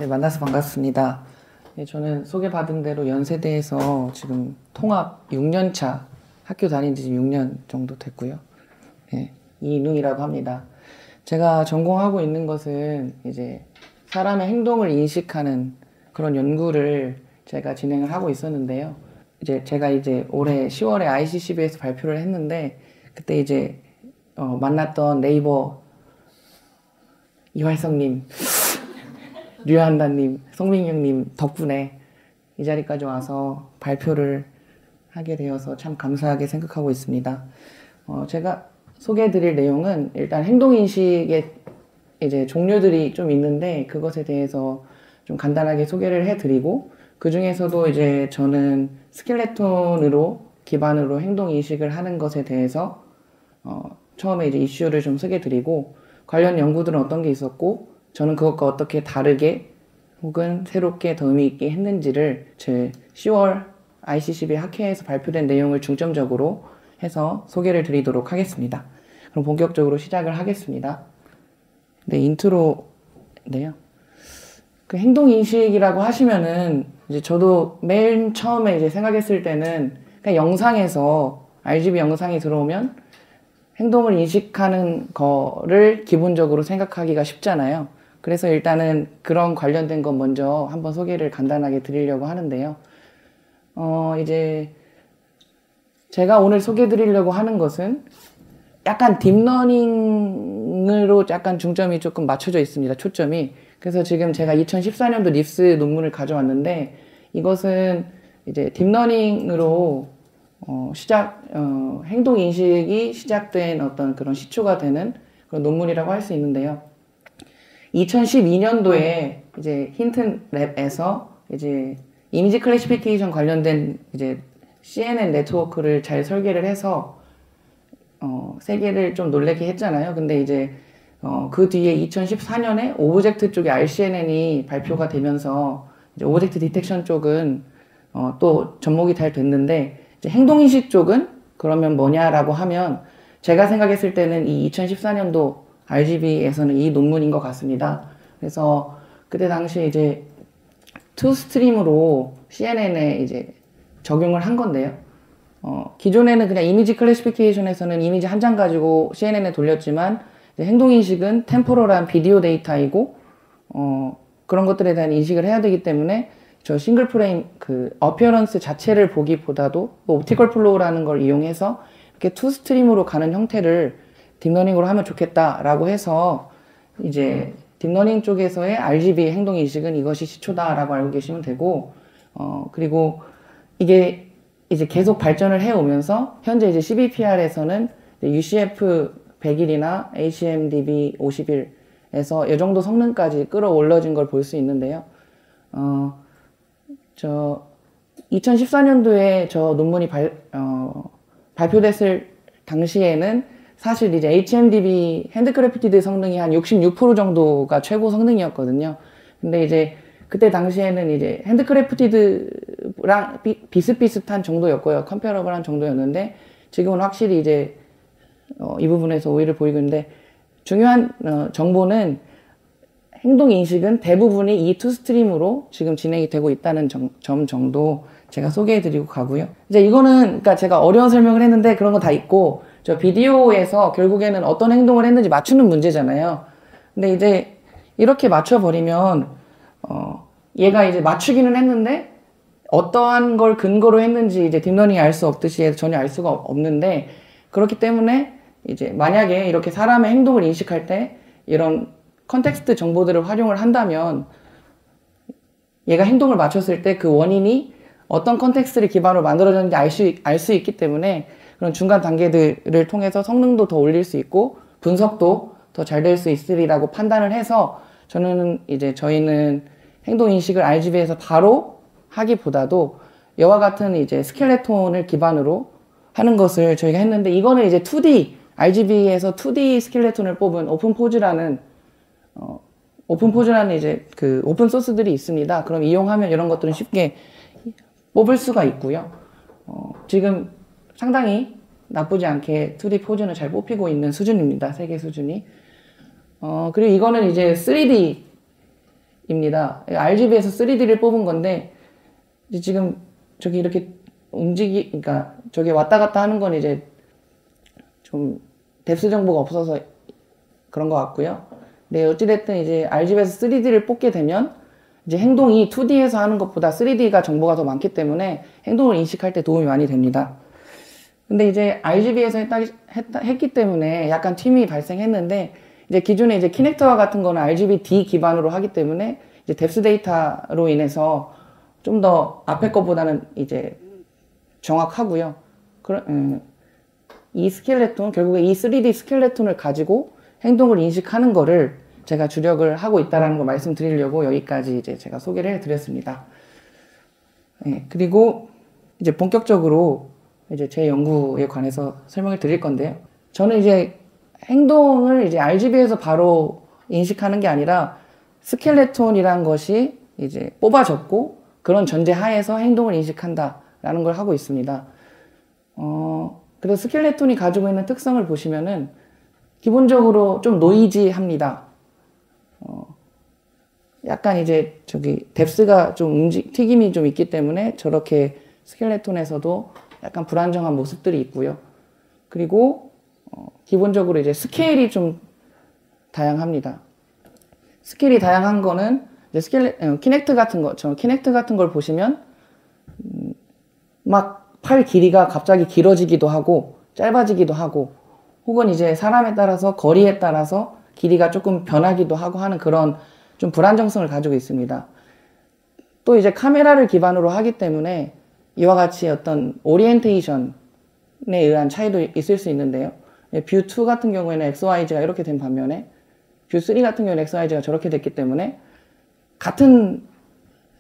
만나서 반갑습니다. 네, 저는 소개받은 대로 연세대에서 지금 통합 6년차 학교 다닌 지 6년 정도 됐고요. 네, 이인웅이라고 합니다. 제가 전공하고 있는 것은 이제 사람의 행동을 인식하는 그런 연구를 제가 진행을 하고 있었는데요. 제가 올해 10월에 ICCB에서 발표를 했는데 그때 만났던 네이버 이활성님, 류한다님, 송민경님 덕분에 이 자리까지 와서 발표를 하게 되어서 참 감사하게 생각하고 있습니다. 제가 소개해드릴 내용은 일단 행동인식의 종류들이 좀 있는데 그것에 대해서 좀 간단하게 소개를 해드리고 그 중에서도 저는 스켈레톤으로 기반으로 행동인식을 하는 것에 대해서 처음에 이슈를 좀 소개해드리고 관련 연구들은 어떤 게 있었고 저는 그것과 어떻게 다르게 혹은 새롭게 더 의미 있게 했는지를 제 10월 ICCB 학회에서 발표된 내용을 중점적으로 해서 소개를 드리도록 하겠습니다. 그럼 본격적으로 시작을 하겠습니다. 네, 인트로인데요. 그 행동인식이라고 하시면은 저도 맨 처음에 생각했을 때는 그냥 영상에서 RGB 영상이 들어오면 행동을 인식하는 거를 기본적으로 생각하기가 쉽잖아요. 그래서 일단은 그런 관련된 것 먼저 한번 소개를 간단하게 드리려고 하는데요. 제가 오늘 소개해 드리려고 하는 것은 약간 딥러닝으로 약간 중점이 조금 맞춰져 있습니다. 초점이. 그래서 지금 제가 2014년도 립스 논문을 가져왔는데 이것은 딥러닝으로 행동인식이 시작된 어떤 그런 시초가 되는 그런 논문이라고 할 수 있는데요. 2012년도에 힌트랩에서 이미지 클래시피케이션 관련된 CNN 네트워크를 잘 설계를 해서 세계를 좀 놀래게 했잖아요. 근데 그 뒤에 2014년에 오브젝트 쪽에 RCNN이 발표가 되면서 오브젝트 디텍션 쪽은 또 접목이 잘 됐는데 행동인식 쪽은 그러면 뭐냐라고 하면 제가 생각했을 때는 이 2014년도 RGB에서는 이 논문인 것 같습니다. 그래서 그때 당시 투 스트림으로 CNN에 적용을 한 건데요. 기존에는 그냥 이미지 클래시피케이션에서는 이미지 한 장 가지고 CNN에 돌렸지만 행동인식은 템포럴한 비디오 데이터이고 그런 것들에 대한 인식을 해야 되기 때문에 저 싱글 프레임 어피어런스 자체를 보기보다도 옵티컬 플로우라는 걸 이용해서 이렇게 투 스트림으로 가는 형태를 딥러닝으로 하면 좋겠다라고 해서 딥러닝 쪽에서의 RGB 행동인식은 이것이 시초다라고 알고 계시면 되고 그리고 이게 계속 발전을 해오면서 현재 CBPR에서는 UCF 100일이나 HMDB 50일에서 이 정도 성능까지 끌어올려진 걸 볼 수 있는데요. 2014년도에 저 논문이 발표됐을 당시에는 사실 HMDB 핸드크래프티드 성능이 한 66% 정도가 최고 성능이었거든요. 근데 그때 당시에는 핸드크래프티드랑 비슷비슷한 정도였고요. 컴페어러블한 정도였는데 지금은 확실히 이 부분에서 오해를 보이고 있는데 중요한 정보는 행동인식은 대부분이 이 투 스트림으로 지금 진행이 되고 있다는 점 정도 제가 소개해드리고 가고요. 이거는 그러니까 제가 어려운 설명을 했는데 그런 거 다 있고 저 비디오에서 결국에는 어떤 행동을 했는지 맞추는 문제잖아요. 근데 이렇게 맞춰버리면 얘가 맞추기는 했는데 어떠한 걸 근거로 했는지 딥러닝이 알 수 없듯이 전혀 알 수가 없는데 그렇기 때문에 만약에 이렇게 사람의 행동을 인식할 때 이런 컨텍스트 정보들을 활용을 한다면 얘가 행동을 맞췄을 때 그 원인이 어떤 컨텍스트를 기반으로 만들어졌는지 알 수 있기 때문에 그런 중간 단계들을 통해서 성능도 더 올릴 수 있고 분석도 더 잘 될 수 있으리라고 판단을 해서 저희는 행동인식을 RGB에서 바로 하기보다도 이와 같은 스켈레톤을 기반으로 하는 것을 저희가 했는데 이거는 2D RGB에서 2D 스켈레톤을 뽑은 오픈포즈라는 오픈 소스들이 있습니다. 그럼 이용하면 이런 것들은 쉽게 뽑을 수가 있고요. 지금 상당히 나쁘지 않게 2D 포즈는 잘 뽑히고 있는 수준입니다. 세계 수준이. 그리고 이거는 3D 3D입니다. RGB에서 3D를 뽑은 건데, 이제 지금 저기 이렇게 그러니까 저기 왔다 갔다 하는 건 이제 좀 뎁스 정보가 없어서 그런 것 같고요. 네, 어찌됐든 이제 RGB에서 3D를 뽑게 되면 이제 행동이 2D에서 하는 것보다 3D가 정보가 더 많기 때문에 행동을 인식할 때 도움이 많이 됩니다. 근데 이제 RGB에서 했기 때문에 약간 튀임이 발생했는데, 이제 기존에 이제 키넥터와 같은 거는 RGB-D 기반으로 하기 때문에 이제 뎁스 데이터로 인해서 좀 더 앞에 것보다는 이제 정확하고요. 이 스켈레톤, 결국에 이 3D 스켈레톤을 가지고 행동을 인식하는 거를 제가 주력을 하고 있다는 걸 말씀드리려고 여기까지 이제 제가 소개를 해드렸습니다. 네, 그리고 이제 본격적으로 이제 제 연구에 관해서 설명을 드릴 건데요. 저는 이제 행동을 이제 RGB에서 바로 인식하는 게 아니라 스켈레톤이란 것이 이제 뽑아졌고 그런 전제 하에서 행동을 인식한다라는 걸 하고 있습니다. 그래서 스켈레톤이 가지고 있는 특성을 보시면은 기본적으로 좀 노이지합니다. 약간 이제 저기 뎁스가 좀 튀김이 좀 있기 때문에 저렇게 스켈레톤에서도 약간 불안정한 모습들이 있고요. 그리고 기본적으로 이제 스케일이 좀 다양합니다. 스케일이 다양한 거는 이제 키넥트 같은 거, 키넥트 같은 걸 보시면 막 팔 길이가 갑자기 길어지기도 하고 짧아지기도 하고, 혹은 이제 사람에 따라서 거리에 따라서 길이가 조금 변하기도 하고 하는 그런 좀 불안정성을 가지고 있습니다. 또 이제 카메라를 기반으로 하기 때문에 이와 같이 어떤 오리엔테이션에 의한 차이도 있을 수 있는데요. 뷰 2 같은 경우에는 XYZ가 이렇게 된 반면에 뷰 3 같은 경우에는 XYZ가 저렇게 됐기 때문에 같은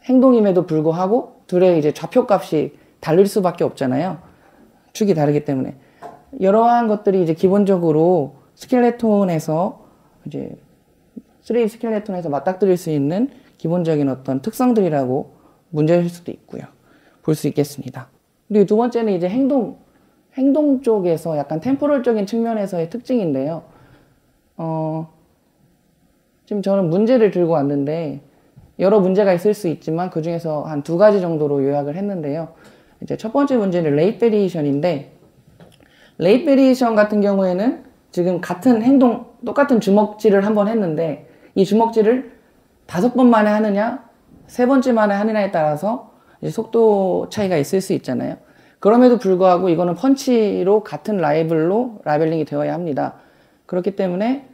행동임에도 불구하고 둘의 이제 좌표값이 다를 수밖에 없잖아요. 축이 다르기 때문에. 이러한 것들이 이제 기본적으로 스켈레톤에서 이제 3D 스켈레톤에서 맞닥뜨릴 수 있는 기본적인 어떤 특성들이라고 문제일 수도 있고요. 볼 수 있겠습니다. 그리고 두 번째는 이제 행동 쪽에서 약간 템포럴적인 측면에서의 특징인데요. 지금 저는 문제를 들고 왔는데 여러 문제가 있을 수 있지만 그 중에서 한 2가지 정도로 요약을 했는데요. 이제 첫 번째 문제는 레이트 베리에이션인데, 레이트 베리에이션 같은 경우에는 지금 같은 행동, 똑같은 주먹질을 한번 했는데 이 주먹질을 5번 만에 하느냐 3번째 만에 하느냐에 따라서 이제 속도 차이가 있을 수 있잖아요. 그럼에도 불구하고 이거는 펀치로 같은 라벨링이 되어야 합니다. 그렇기 때문에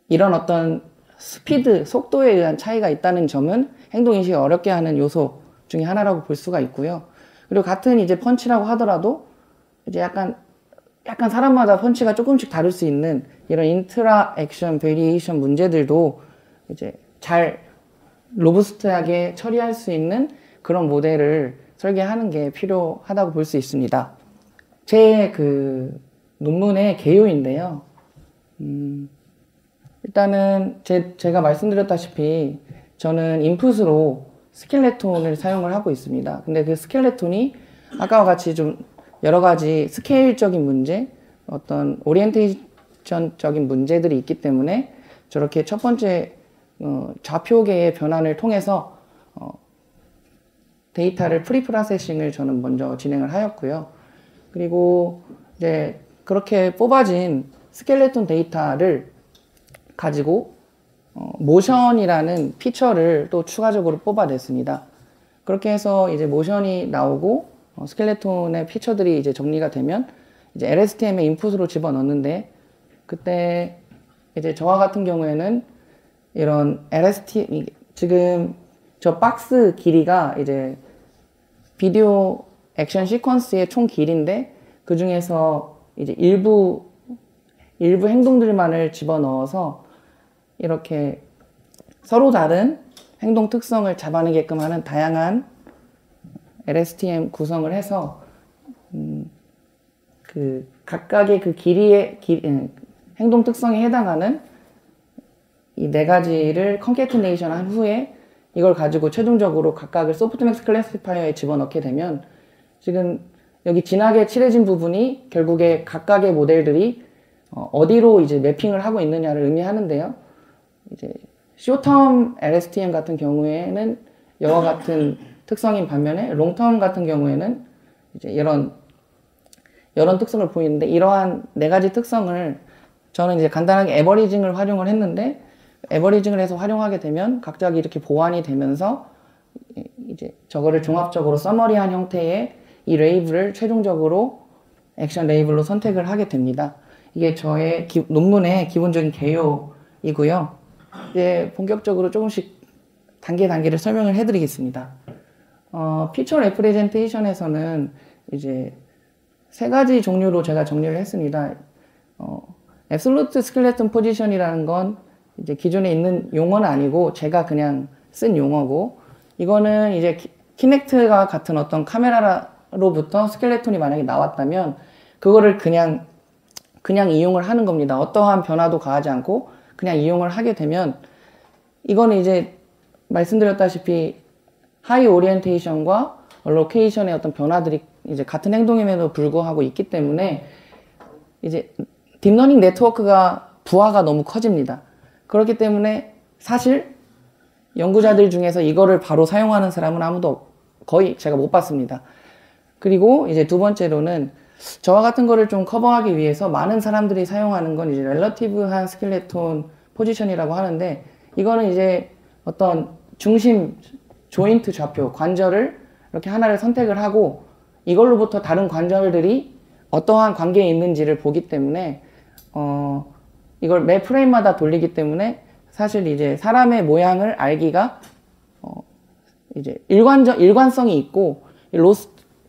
이런 어떤 스피드, 속도에 의한 차이가 있다는 점은 행동인식이 어렵게 하는 요소 중에 하나라고 볼 수가 있고요. 그리고 같은 이제 펀치라고 하더라도 이제 약간 사람마다 펀치가 조금씩 다를 수 있는 이런 인트라액션 베리에이션 문제들도 이제 잘 로부스트하게 처리할 수 있는 그런 모델을 설계하는 게 필요하다고 볼 수 있습니다. 제 그 논문의 개요인데요. 일단은 제가 말씀드렸다시피 저는 인풋으로 스켈레톤을 사용을 하고 있습니다. 근데 그 스켈레톤이 아까와 같이 좀 여러 가지 스케일적인 문제, 어떤 오리엔테이션적인 문제들이 있기 때문에 저렇게 첫 번째 좌표계의 변환을 통해서 데이터를 프리프로세싱을 저는 먼저 진행을 하였고요. 그리고 이제 그렇게 뽑아진 스켈레톤 데이터를 가지고 모션이라는 피처를 또 추가적으로 뽑아냈습니다. 그렇게 해서 이제 모션이 나오고 스켈레톤의 피처들이 이제 정리가 되면 이제 LSTM의 인풋으로 집어넣는데, 그때 이제 저와 같은 경우에는 이런 LSTM, 지금 저 박스 길이가 이제 비디오 액션 시퀀스의 총 길인데 그 중에서 이제 일부 행동들만을 집어넣어서 이렇게 서로 다른 행동 특성을 잡아내게끔 하는 다양한 LSTM 구성을 해서 그 각각의 그 길이의 행동 특성에 해당하는 이 4가지를 컨캐티네이션 한 후에 이걸 가지고 최종적으로 각각을 소프트맥스 클래시파이어에 집어넣게 되면 지금 여기 진하게 칠해진 부분이 결국에 각각의 모델들이 어디로 이제 매핑을 하고 있느냐를 의미하는데요. 이제 쇼텀 LSTM 같은 경우에는 이와 같은 특성인 반면에 롱텀 같은 경우에는 이제 이런 특성을 보이는데, 이러한 네 가지 특성을 저는 이제 간단하게 에버리징을 활용을 했는데, 에버리징을 해서 활용하게 되면 각각 이렇게 보완이 되면서 이제 저거를 종합적으로 서머리한 형태의 이 레이블을 최종적으로 액션 레이블로 선택을 하게 됩니다. 이게 저의 논문의 기본적인 개요이고요. 이제 본격적으로 조금씩 단계를 설명을 해드리겠습니다. 피처 레프레젠테이션에서는 이제 세 가지 종류로 제가 정리를 했습니다. 앱솔루트 스켈레톤 포지션이라는 건 이제 기존에 있는 용어는 아니고 제가 그냥 쓴 용어고, 이거는 이제 키넥트가 같은 어떤 카메라로부터 스켈레톤이 만약에 나왔다면 그거를 그냥 이용을 하는 겁니다. 어떠한 변화도 가하지 않고 그냥 이용을 하게 되면, 이거는 이제 말씀드렸다시피 하이 오리엔테이션과 로케이션의 어떤 변화들이 이제 같은 행동임에도 불구하고 있기 때문에 이제 딥러닝 네트워크가 부하가 너무 커집니다. 그렇기 때문에 사실 연구자들 중에서 이거를 바로 사용하는 사람은 아무도 거의 제가 못 봤습니다. 그리고 이제 두 번째로는 저와 같은 거를 좀 커버하기 위해서 많은 사람들이 사용하는 건 이제 렐러티브한 스켈레톤 포지션이라고 하는데, 이거는 이제 어떤 중심 조인트 좌표 관절을 이렇게 하나를 선택을 하고 이걸로부터 다른 관절들이 어떠한 관계에 있는지를 보기 때문에 이걸 매 프레임마다 돌리기 때문에 사실 이제 사람의 모양을 알기가 이제 일관성이 있고,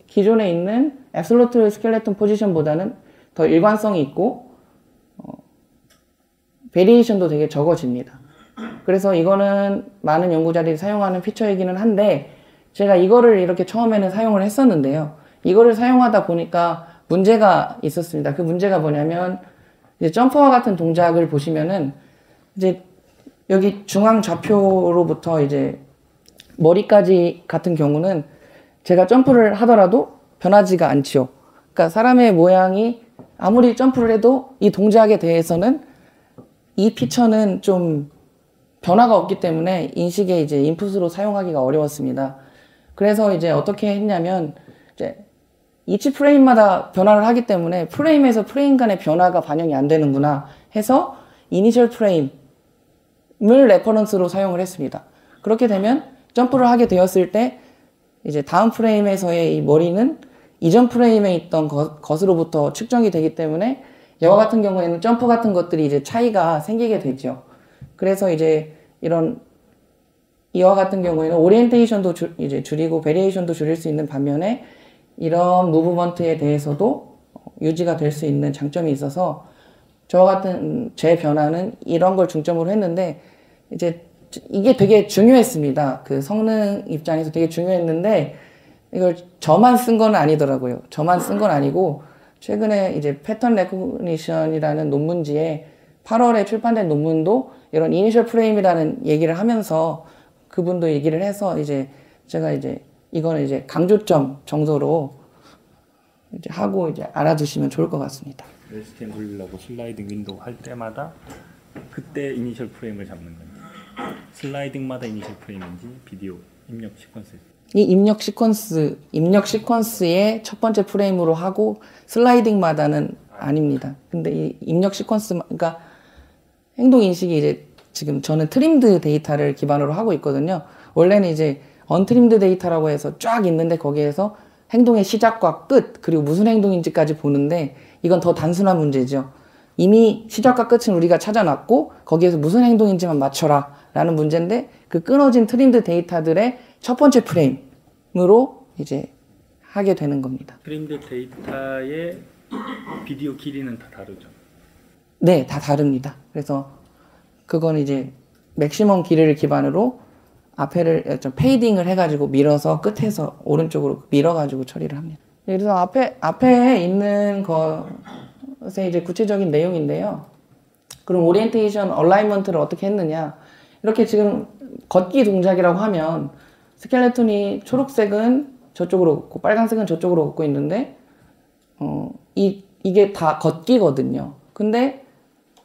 기존에 있는 앱솔루트 스켈레톤 포지션보다는 더 일관성이 있고 베리에이션도 되게 적어집니다. 그래서 이거는 많은 연구자들이 사용하는 피처이기는 한데, 제가 이거를 이렇게 처음에는 사용을 했었는데요. 이거를 사용하다 보니까 문제가 있었습니다. 그 문제가 뭐냐면, 이제 점퍼와 같은 동작을 보시면은 이제 여기 중앙 좌표로부터 이제 머리까지 같은 경우는 제가 점프를 하더라도 변하지가 않죠. 그러니까 사람의 모양이 아무리 점프를 해도 이 동작에 대해서는 이 피처는 좀 변화가 없기 때문에 인식에 이제 인풋으로 사용하기가 어려웠습니다. 그래서 이제 어떻게 했냐면, 이제 이치 프레임마다 변화를 하기 때문에 프레임에서 프레임 간의 변화가 반영이 안 되는구나 해서 이니셜 프레임을 레퍼런스로 사용을 했습니다. 그렇게 되면 점프를 하게 되었을 때 이제 다음 프레임에서의 이 머리는 이전 프레임에 있던 것으로부터 측정이 되기 때문에 이와 같은 경우에는 점프 같은 것들이 이제 차이가 생기게 되죠. 그래서 이제 이와 같은 경우에는 오리엔테이션도 이제 줄이고 베리에이션도 줄일 수 있는 반면에 이런 무브먼트에 대해서도 유지가 될 수 있는 장점이 있어서 저와 같은 제 변화는 이런 걸 중점으로 했는데, 이제 이게 되게 중요했습니다. 그 성능 입장에서 되게 중요했는데 이걸 저만 쓴 건 아니더라고요. 저만 쓴 건 아니고 최근에 이제 패턴 레코그니션이라는 논문지에 8월에 출판된 논문도 이런 이니셜 프레임이라는 얘기를 하면서 그분도 얘기를 해서 이제 제가 이제 이거는 이제 강조점 정도로 이제 하고 이제 알아두시면 좋을 것 같습니다. LSTM 돌리려고 슬라이딩 윈도우 할 때마다 그때 이니셜 프레임을 잡는 건지, 슬라이딩마다 이니셜 프레임인지, 비디오 입력 시퀀스. 이 입력 시퀀스의 첫 번째 프레임으로 하고 슬라이딩마다는 아닙니다. 근데 이 입력 시퀀스, 그러니까 행동 인식이 이제 지금 저는 트림드 데이터를 기반으로 하고 있거든요. 원래는 이제 언트림드 데이터라고 해서 쫙 있는데 거기에서 행동의 시작과 끝, 그리고 무슨 행동인지까지 보는데 이건 더 단순한 문제죠. 이미 시작과 끝은 우리가 찾아놨고 거기에서 무슨 행동인지만 맞춰라 라는 문제인데, 그 끊어진 트림드 데이터들의 첫 번째 프레임으로 이제 하게 되는 겁니다. 트림드 데이터의 비디오 길이는 다 다르죠? 네, 다 다릅니다. 그래서 그건 이제 맥시멈 길이를 기반으로 앞에를 좀 페이딩을 해가지고 밀어서 끝에서 오른쪽으로 밀어가지고 처리를 합니다. 그래서 앞에 있는 것에 이제 구체적인 내용인데요. 그럼 오리엔테이션 얼라이먼트를 어떻게 했느냐? 이렇게 지금 걷기 동작이라고 하면 스켈레톤이 초록색은 저쪽으로 걷고 빨간색은 저쪽으로 걷고 있는데 이게 다 걷기거든요. 근데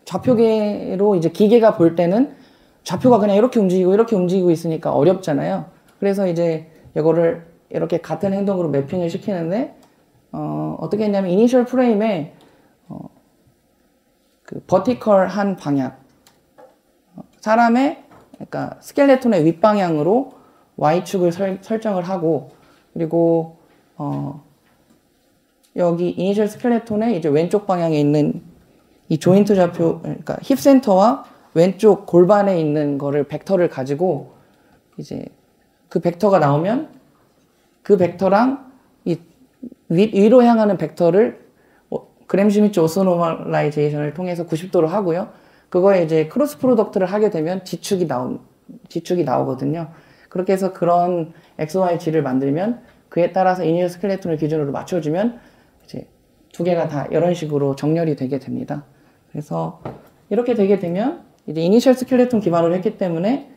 좌표계로 이제 기계가 볼 때는 좌표가 그냥 이렇게 움직이고 있으니까 어렵잖아요. 그래서 이제 이거를 이렇게 같은 행동으로 매핑을 시키는데, 어떻게 했냐면, 이니셜 프레임에, 그, 버티컬한 방향. 사람의, 그러니까, 스켈레톤의 윗방향으로 Y축을 설정을 하고, 그리고, 여기 이니셜 스켈레톤의 이제 왼쪽 방향에 있는 이 조인트 좌표, 그러니까 힙 센터와 왼쪽 골반에 있는 거를 벡터를 가지고 이제 그 벡터가 나오면 그 벡터랑 이 위로 향하는 벡터를 그램-슈미츠 오소노멀라이제이션을 통해서 90도로 하고요. 그거에 이제 크로스 프로덕트를 하게 되면 지축이 나오거든요. 그렇게 해서 그런 XYG를 만들면 그에 따라서 이니셜 스켈레톤을 기준으로 맞춰주면 이제 두 개가 다 이런 식으로 정렬이 되게 됩니다. 그래서 이렇게 되게 되면 이제 이니셜 스켈레톤 기반으로 했기 때문에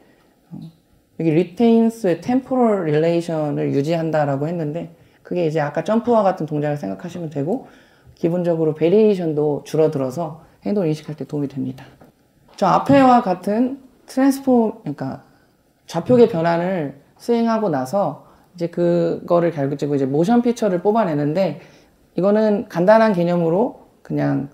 여기 retains temporal relation을 유지한다라고 했는데 그게 이제 아까 점프와 같은 동작을 생각하시면 되고 기본적으로 베리에이션도 줄어들어서 행동을 인식할 때 도움이 됩니다. 저 앞에와 같은 그러니까 좌표계 변환을 수행하고 나서 이제 그거를 가지고 이제 모션 피처를 뽑아내는데 이거는 간단한 개념으로 그냥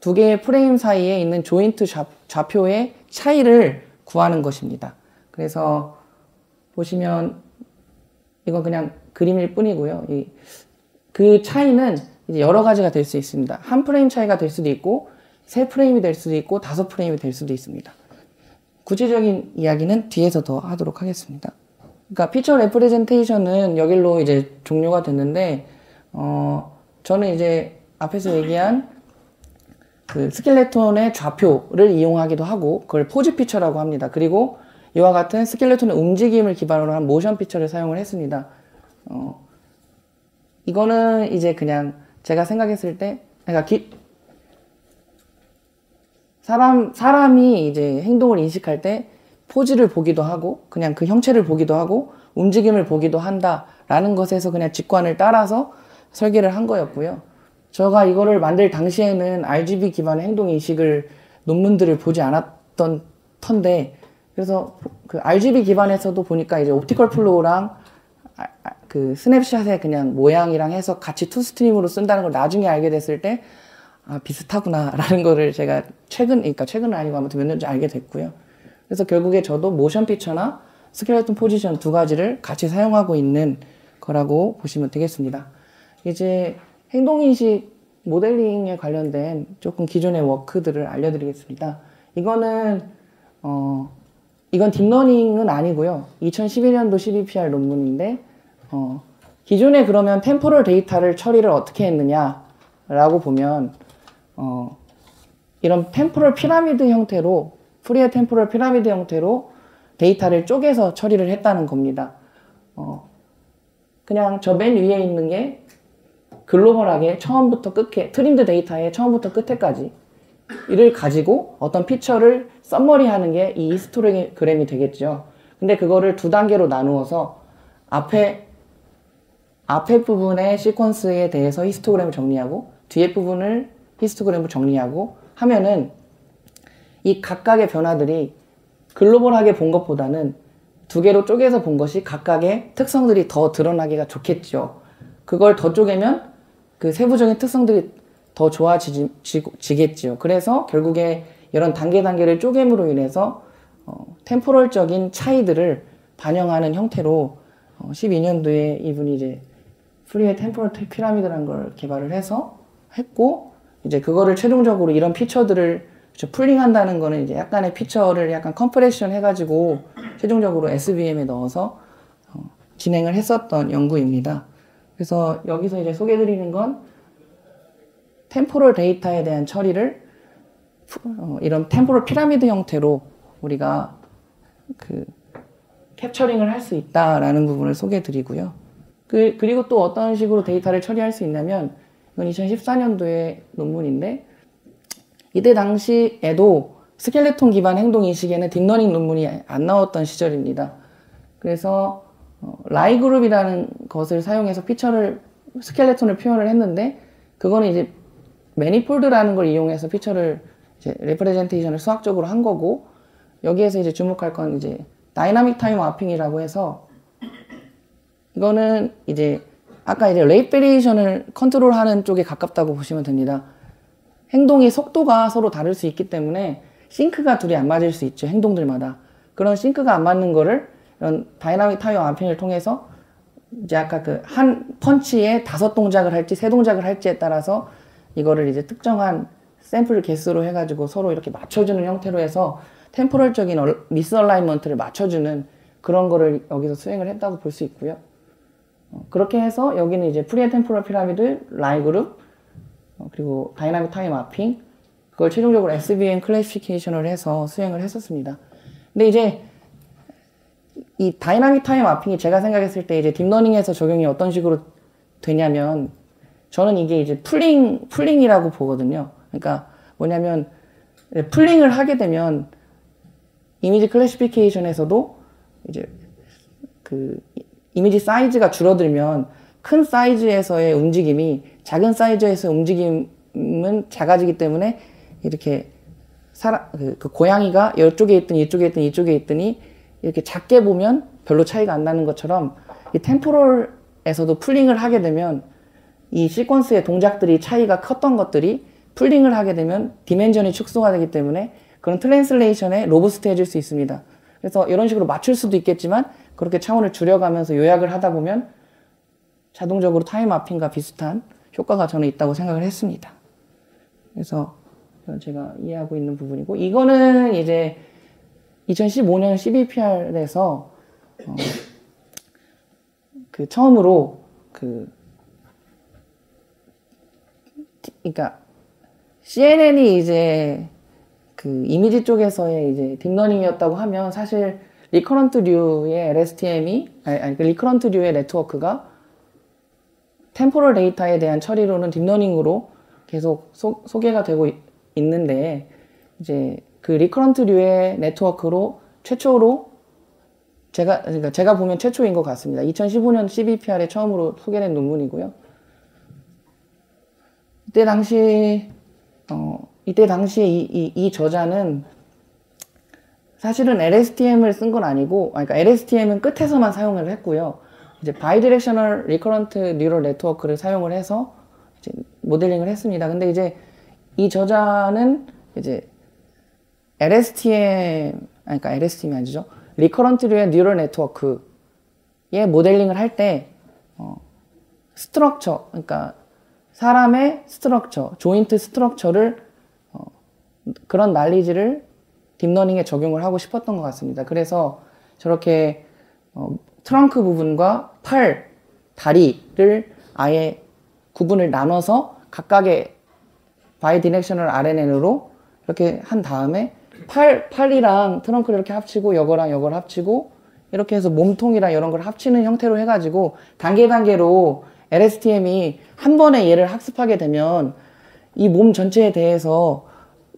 두 개의 프레임 사이에 있는 조인트 좌표의 차이를 구하는 것입니다. 그래서 보시면 이건 그냥 그림일 뿐이고요. 그 차이는 이제 여러 가지가 될 수 있습니다. 한 프레임 차이가 될 수도 있고, 세 프레임이 될 수도 있고, 5프레임이 될 수도 있습니다. 구체적인 이야기는 뒤에서 더 하도록 하겠습니다. 그러니까 피처 레프레젠테이션은 여기로 이제 종료가 됐는데, 저는 이제 앞에서 얘기한 그 스켈레톤의 좌표를 이용하기도 하고, 그걸 포즈 피처라고 합니다. 그리고 이와 같은 스켈레톤의 움직임을 기반으로 한 모션 피처를 사용을 했습니다. 이거는 이제 그냥 제가 생각했을 때, 그러니까 사람이 이제 행동을 인식할 때 포즈를 보기도 하고, 그냥 그 형체를 보기도 하고, 움직임을 보기도 한다라는 것에서 그냥 직관을 따라서 설계를 한 거였고요. 제가 이거를 만들 당시에는 RGB 기반의 행동 인식을 논문들을 보지 않았던 터인데, 그래서 그 RGB 기반에서도 보니까 이제 옵티컬 플로우랑 그 스냅샷의 그냥 모양이랑 해서 같이 투 스트림으로 쓴다는 걸 나중에 알게 됐을 때, 아, 비슷하구나, 라는 거를 제가 그러니까 최근은 아니고 아무튼 몇 년 전에 알게 됐고요. 그래서 결국에 저도 모션 피처나 스켈레톤 포지션 두 가지를 같이 사용하고 있는 거라고 보시면 되겠습니다. 이제 행동인식 모델링에 관련된 조금 기존의 워크들을 알려드리겠습니다. 이건 딥러닝은 아니고요. 2012년도 CBPR 논문인데, 기존에 그러면 템포럴 데이터를 처리를 어떻게 했느냐라고 보면, 이런 템포럴 피라미드 형태로, 푸리에 템포럴 피라미드 형태로 데이터를 쪼개서 처리를 했다는 겁니다. 그냥 저 맨 위에 있는 게 글로벌하게 처음부터 끝에, 트림드 데이터의 처음부터 끝에까지 이를 가지고 어떤 피처를 썸머리 하는 게 이 히스토그램이 되겠죠. 근데 그거를 두 단계로 나누어서 앞에 부분의 시퀀스에 대해서 히스토그램을 정리하고 뒤에 부분을 히스토그램을 정리하고 하면은 이 각각의 변화들이 글로벌하게 본 것보다는 두 개로 쪼개서 본 것이 각각의 특성들이 더 드러나기가 좋겠죠. 그걸 더 쪼개면 그 세부적인 특성들이 더 좋아지겠죠. 그래서 결국에 이런 단계를 쪼개므로 인해서 템포럴적인 차이들을 반영하는 형태로 12년도에 이분이 이제 프리의 템포럴 피라미드라는 걸 개발을 해서 했고, 이제 그거를 최종적으로 이런 피처들을 풀링한다는 거는 이제 약간의 피처를 약간 컴프레션 해가지고 최종적으로 SVM에 넣어서 진행을 했었던 연구입니다. 그래서 여기서 이제 소개해드리는 건 템포럴 데이터에 대한 처리를 이런 템포럴 피라미드 형태로 우리가 그 캡처링을 할 수 있다라는 부분을 소개해드리고요. 그리고 또 어떤 식으로 데이터를 처리할 수 있냐면, 이건 2014년도의 논문인데, 이때 당시에도 스켈레톤 기반 행동 인식에는 딥러닝 논문이 안 나왔던 시절입니다. 그래서 라이그룹이라는 것을 사용해서 스켈레톤을 표현을 했는데, 그거는 이제 매니폴드라는 걸 이용해서 피처를 이제 레프레젠테이션을 수학적으로 한 거고, 여기에서 이제 주목할 건 이제 다이나믹 타임 와핑이라고 해서 이거는 이제 아까 이제 레이트 베리에이션을 컨트롤하는 쪽에 가깝다고 보시면 됩니다. 행동의 속도가 서로 다를 수 있기 때문에 싱크가 둘이 안 맞을 수 있죠. 행동들마다. 그런 싱크가 안 맞는 거를 이런 다이나믹 타임 와핑을 통해서 이제 아까 그 한 펀치에 5동작을 할지 3동작을 할지에 따라서 이거를 이제 특정한 샘플 개수로 해가지고 서로 이렇게 맞춰주는 형태로 해서 템포럴적인 미스얼라이먼트를 맞춰주는 그런 거를 여기서 수행을 했다고 볼 수 있고요. 그렇게 해서 여기는 이제 프리에 템포럴 피라미드, 라이 그룹, 그리고 다이나믹 타임 마핑, 그걸 최종적으로 SVM 클래시피케이션을 해서 수행을 했었습니다. 근데 이제 이 다이나믹 타임 마핑이 제가 생각했을 때 이제 딥러닝에서 적용이 어떤 식으로 되냐면 저는 이게 이제 풀링이라고 보거든요. 그러니까 뭐냐면 풀링을 하게 되면 이미지 클래시피케이션에서도 이제 그 이미지 사이즈가 줄어들면 큰 사이즈에서의 움직임이 작은 사이즈에서의 움직임은 작아지기 때문에 이렇게 그 고양이가 이쪽에 있더니 이쪽에 있더니 이쪽에 있더니 이렇게 작게 보면 별로 차이가 안 나는 것처럼 이 템포럴에서도 풀링을 하게 되면 이 시퀀스의 동작들이 차이가 컸던 것들이 풀링을 하게 되면 디멘전이 축소가 되기 때문에 그런 트랜슬레이션에 로부스트 해줄 수 있습니다. 그래서 이런 식으로 맞출 수도 있겠지만 그렇게 차원을 줄여가면서 요약을 하다 보면 자동적으로 타임 마핑과 비슷한 효과가 저는 있다고 생각을 했습니다. 그래서 제가 이해하고 있는 부분이고 이거는 이제 2015년 12PR에서 그 처음으로 그러니까 CNN이 이제 그 이미지 쪽에서의 이제 딥러닝이었다고 하면 사실 리커런트류의 LSTM이 리커런트류의 네트워크가 템포럴 데이터에 대한 처리로는 딥러닝으로 계속 소개가 되고 있는데 이제 그 리커런트류의 네트워크로 최초로 제가 보면 최초인 것 같습니다. 2015년 12PR에 처음으로 소개된 논문이고요. 이때 당시에 이 저자는 사실은 LSTM을 쓴 건 아니고, 그러니까 LSTM은 끝에서만 사용을 했고요. 이제 바이디렉셔널 리커런트 뉴럴 네트워크를 사용을 해서 이제 모델링을 했습니다. 근데 이제 이 저자는 이제 그러니까 LSTM이 아니죠. 리커런트류의 뉴럴 네트워크의 모델링을 할 때, 스트럭처, 그러니까 사람의 스트럭처, 조인트 스트럭처를, 그런 날리지를 딥러닝에 적용을 하고 싶었던 것 같습니다. 그래서 저렇게, 트렁크 부분과 팔, 다리를 아예 구분을 나눠서 각각의 바이디렉셔널 RNN으로 이렇게 한 다음에 팔이랑 트렁크를 이렇게 합치고 이거랑 이걸 합치고 이렇게 해서 몸통이랑 이런 걸 합치는 형태로 해가지고 단계로 LSTM이 한 번에 얘를 학습하게 되면 이 몸 전체에 대해서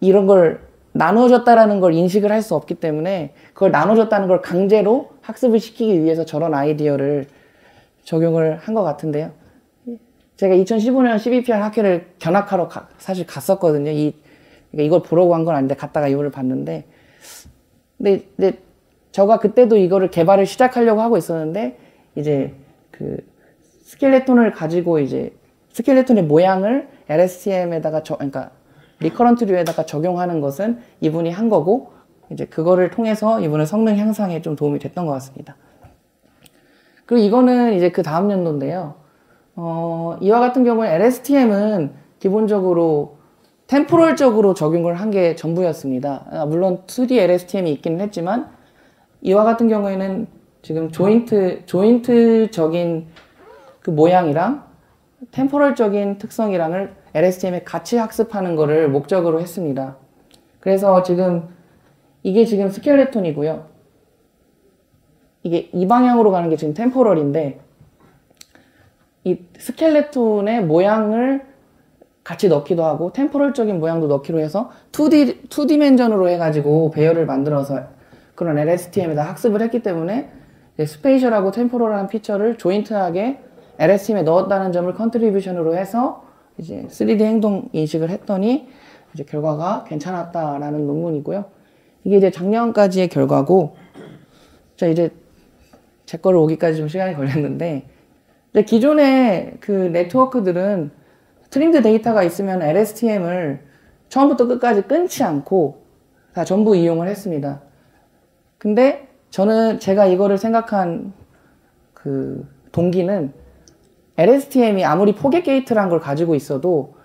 이런 걸 나눠줬다라는 걸 인식을 할 수 없기 때문에 그걸 나눠줬다는 걸 강제로 학습을 시키기 위해서 저런 아이디어를 적용을 한 것 같은데요. 제가 2015년 12PR 학회를 견학하러 사실 갔었거든요. 이걸 보려고 한 건 아닌데 갔다가 이거를 봤는데 근데 저가 그때도 이거를 개발을 시작하려고 하고 있었는데 이제 그 스켈레톤을 가지고 이제 스켈레톤의 모양을 LSTM에다가 그러니까 리커런트류에다가 적용하는 것은 이분이 한 거고 이제 그거를 통해서 이분의 성능 향상에 좀 도움이 됐던 것 같습니다. 그리고 이거는 이제 그 다음 연도인데요. 이와 같은 경우에 LSTM은 기본적으로 템포럴적으로 적용을 한 게 전부였습니다. 물론 2D LSTM이 있기는 했지만 이와 같은 경우에는 지금 조인트적인 그 모양이랑 템포럴적인 특성이랑을 LSTM에 같이 학습하는 거를 목적으로 했습니다. 그래서 이게 지금 스켈레톤이고요. 이게 이 방향으로 가는 게 지금 템포럴인데 이 스켈레톤의 모양을 같이 넣기도 하고 템포럴적인 모양도 넣기로 해서 2디멘전으로 해가지고 배열을 만들어서 그런 LSTM에다 학습을 했기 때문에 스페이셜하고 템포럴한 피처를 조인트하게 LSTM에 넣었다는 점을 컨트리뷰션으로 해서 이제 3D 행동 인식을 했더니 이제 결과가 괜찮았다라는 논문이고요. 이게 이제 작년까지의 결과고, 자, 이제 제 거를 오기까지 좀 시간이 걸렸는데, 근데 기존의 그 네트워크들은 스트림드 데이터가 있으면 LSTM을 처음부터 끝까지 끊지 않고 다 전부 이용을 했습니다. 근데 저는 제가 이거를 생각한 그 동기는 LSTM이 아무리 포겟 게이트란 걸 가지고 있어도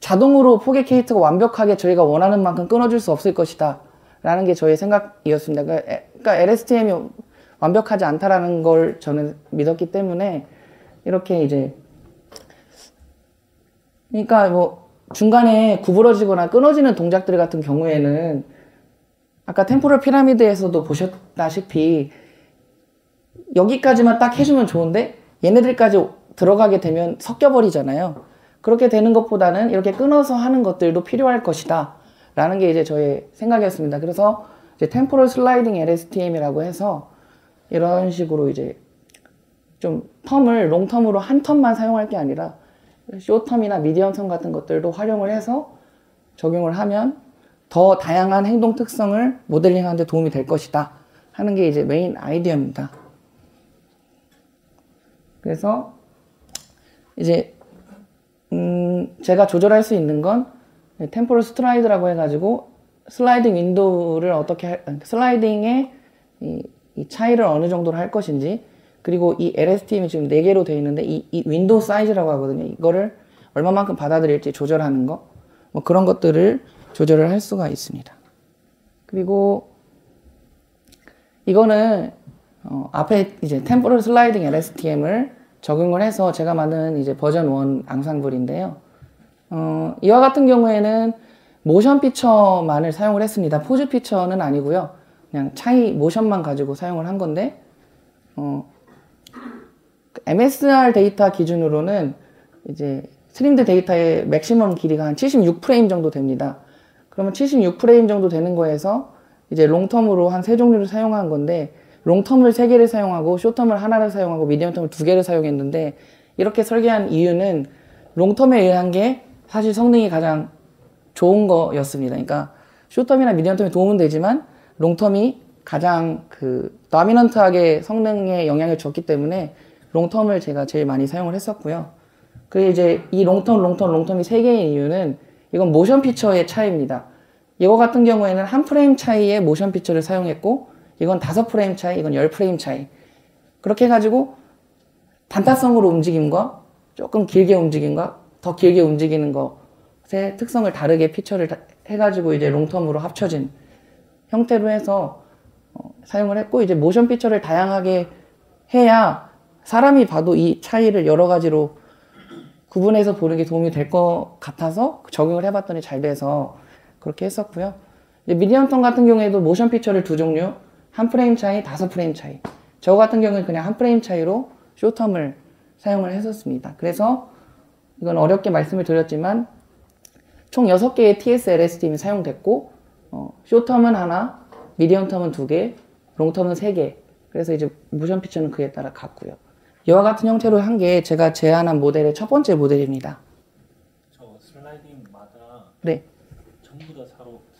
자동으로 포겟 게이트가 완벽하게 저희가 원하는 만큼 끊어줄 수 없을 것이다 라는 게 저의 생각이었습니다. 그러니까 LSTM이 완벽하지 않다라는 걸 저는 믿었기 때문에 이렇게 이제 그러니까 뭐 중간에 구부러지거나 끊어지는 동작들 같은 경우에는 아까 템포럴 피라미드에서도 보셨다시피 여기까지만 딱 해주면 좋은데 얘네들까지 들어가게 되면 섞여버리잖아요. 그렇게 되는 것보다는 이렇게 끊어서 하는 것들도 필요할 것이다 라는 게 이제 저의 생각이었습니다. 그래서 이제 템포럴 슬라이딩 LSTM이라고 해서 이런 식으로 이제 좀 텀을 롱텀으로 한 텀만 사용할 게 아니라 쇼텀이나 미디엄 텀 같은 것들도 활용을 해서 적용을 하면 더 다양한 행동 특성을 모델링하는 데 도움이 될 것이다 하는 게 이제 메인 아이디어입니다. 그래서 이제 제가 조절할 수 있는 건 템포럴 스트라이드라고 해가지고 슬라이딩 윈도우를 어떻게 슬라이딩의 이 차이를 어느 정도로 할 것인지, 그리고 이 LSTM이 지금 4개로 되어 있는데 이 윈도우 사이즈라고 하거든요. 이거를 얼마만큼 받아들일지 조절하는 거, 뭐 그런 것들을 조절을 할 수가 있습니다. 그리고 이거는 앞에 이제 템포럴 슬라이딩 LSTM을 적용을 해서 제가 만든 이제 버전 1 앙상블인데요. 이와 같은 경우에는 모션 피처만을 사용을 했습니다. 포즈 피처는 아니고요. 그냥 차이 모션만 가지고 사용을 한 건데, MSR 데이터 기준으로는 이제 스트림드 데이터의 맥시멈 길이가 한 76프레임 정도 됩니다. 그러면 76프레임 정도 되는 거에서 이제 롱텀으로 한 3종류를 사용한 건데, 롱텀을 3개를 사용하고 쇼텀을 하나를 사용하고 미디엄텀을 2개를 사용했는데, 이렇게 설계한 이유는 롱텀에 의한 게 사실 성능이 가장 좋은 거였습니다. 그러니까 쇼텀이나 미디엄텀에 도움은 되지만 롱텀이 가장 그 도미넌트하게 성능에 영향을 줬기 때문에 롱텀을 제가 제일 많이 사용을 했었고요. 그리고 이제 이 롱텀이 3개인 이유는 이건 모션 피처의 차이입니다. 이거 같은 경우에는 한 프레임 차이의 모션 피처를 사용했고, 이건 5프레임 차이, 이건 10프레임 차이. 그렇게 해가지고 단타성으로 움직임과 조금 길게 움직임과 더 길게 움직이는 것의 특성을 다르게 피처를 해가지고 이제 롱텀으로 합쳐진 형태로 해서 사용을 했고, 이제 모션 피처를 다양하게 해야 사람이 봐도 이 차이를 여러 가지로 구분해서 보는 게 도움이 될 것 같아서 적용을 해봤더니 잘 돼서 그렇게 했었고요. 이제 미디엄텀 같은 경우에도 모션 피처를 2종류, 한 프레임 차이, 5프레임 차이. 저 같은 경우는 그냥 한 프레임 차이로 쇼텀을 사용을 했었습니다. 그래서 이건 어렵게 말씀을 드렸지만 총 6개의 TS LSTM이 사용됐고, 쇼텀은 하나, 미디엄텀은 2개, 롱텀은 3개. 그래서 이제 모션 피처는 그에 따라 같고요. 이와 같은 형태로 한 게 제가 제안한 모델의 첫 번째 모델입니다. 저 슬라이딩마다 네. 전부 다